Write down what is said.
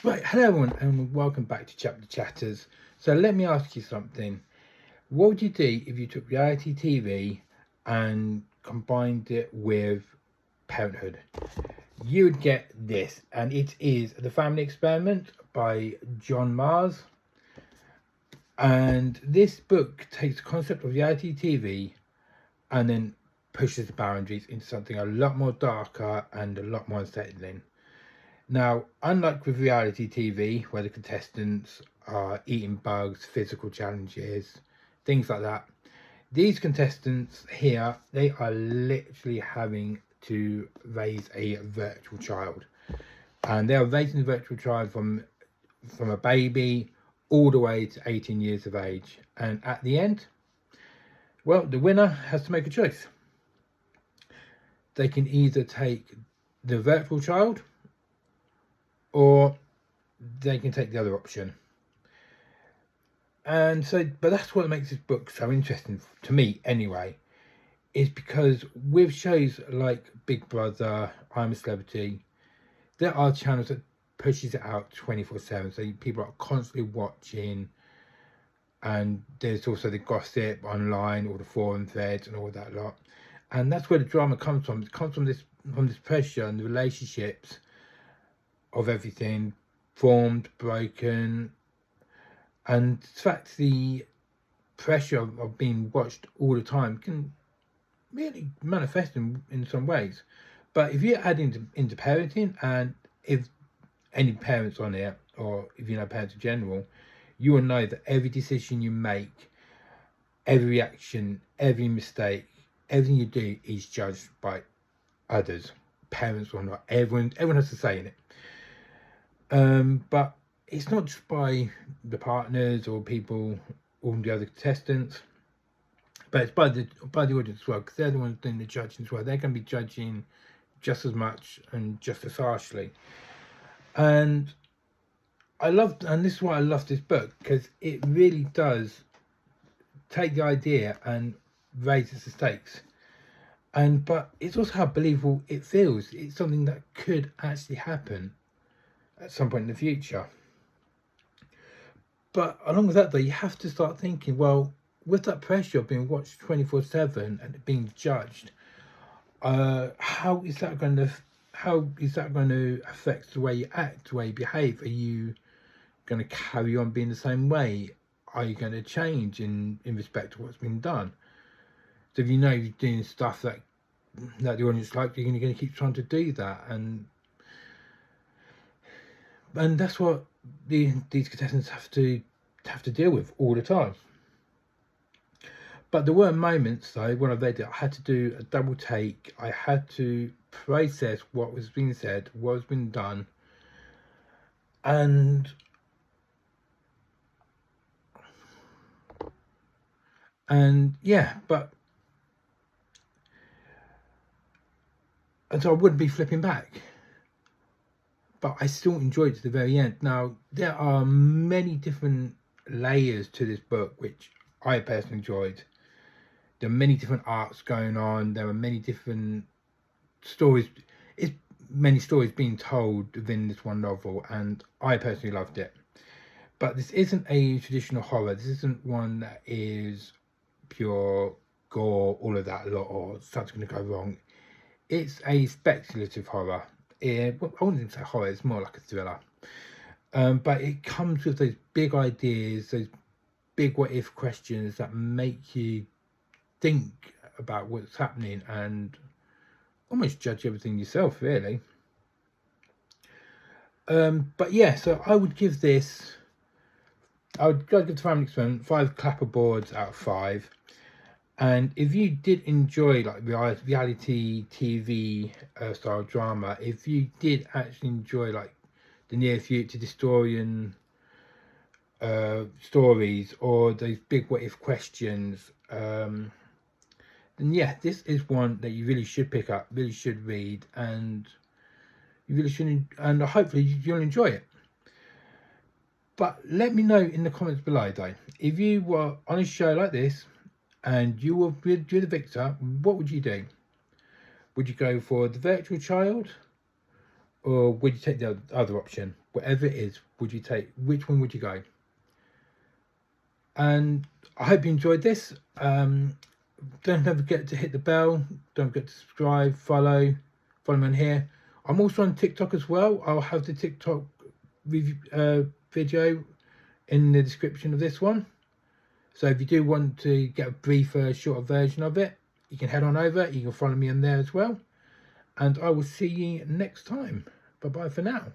Right, hello everyone and welcome back to ChapterChatters. So let me ask you something. What would you do if you took reality TV and combined it with parenthood? You would get this, and it is The Family Experiment by John Mars. And this book takes the concept of reality TV and then pushes the boundaries into something a lot more darker and a lot more unsettling. Now, unlike with reality TV, where the contestants are eating bugs, physical challenges, things like that, these contestants here, they are literally having to raise a virtual child. And they are raising the virtual child from a baby all the way to 18 years of age. And at the end, well, the winner has to make a choice. They can either take the virtual child or they can take the other option. And so, but that's what makes this book so interesting to me anyway, is because with shows like Big Brother, I'm a Celebrity, there are channels that pushes it out 24/7, so people are constantly watching, and there's also the gossip online, all the forum threads and all that lot, and that's where the drama comes from. It comes from this pressure and the relationships of everything formed, broken, and in fact the pressure of being watched all the time can really manifest in some ways. But if you add into parenting, and if any parents on here, or if you know parents in general, you will know that every decision you make, every reaction, every mistake, everything you do is judged by others, parents or not. Everyone has to say in it. But it's not just by the partners or people, all the other contestants, but it's by the audience as well, because they're the ones doing the judging as well. They're going to be judging just as much and just as harshly. And this is why I love this book, because it really does take the idea and raises the stakes. But it's also how believable it feels. It's something that could actually happen at some point in the future. But along with that, though, you have to start thinking, well, with that pressure of being watched 24/7 and being judged, how is that going to affect the way you act, the way you behave? Are you going to carry on being the same way? Are you going to change in respect to what's been done? So if you know you're doing stuff that the audience like, you're going to keep trying to do that, and that's what these contestants have to deal with all the time. But there were moments, though, when I read it, I had to do a double take. I had to process what was being said, what was being done, and yeah, and so I wouldn't be flipping back. But I still enjoyed it to the very end. Now, there are many different layers to this book, which I personally enjoyed. There are many different arcs going on. There are many different stories. It's many stories being told within this one novel, and I personally loved it. But this isn't a traditional horror. This isn't one that is pure gore, all of that lot, or something's going to go wrong. It's a speculative horror. I wouldn't say horror, it's more like a thriller. But it comes with those big ideas, those big what if questions that make you think about what's happening and almost judge everything yourself, really. But yeah, so I would give this, I would give The Family Experiment 5 clapperboards out of 5. And if you did enjoy like reality TV style drama, if you did actually enjoy like the near future dystopian stories or those big what if questions, then yeah, this is one that you really should pick up, really should read, and you really should, and hopefully you'll enjoy it. But let me know in the comments below, though, if you were on a show like this and you were the victor, what would you do? Would you go for the virtual child, or would you take the other option? Whatever it is, would you take? Which one would you go? And I hope you enjoyed this. Don't forget to hit the bell. Don't forget to subscribe, follow me on here. I'm also on TikTok as well. I'll have the TikTok video in the description of this one. So if you do want to get a briefer, shorter version of it, you can head on over. You can follow me on there as well. And I will see you next time. Bye-bye for now.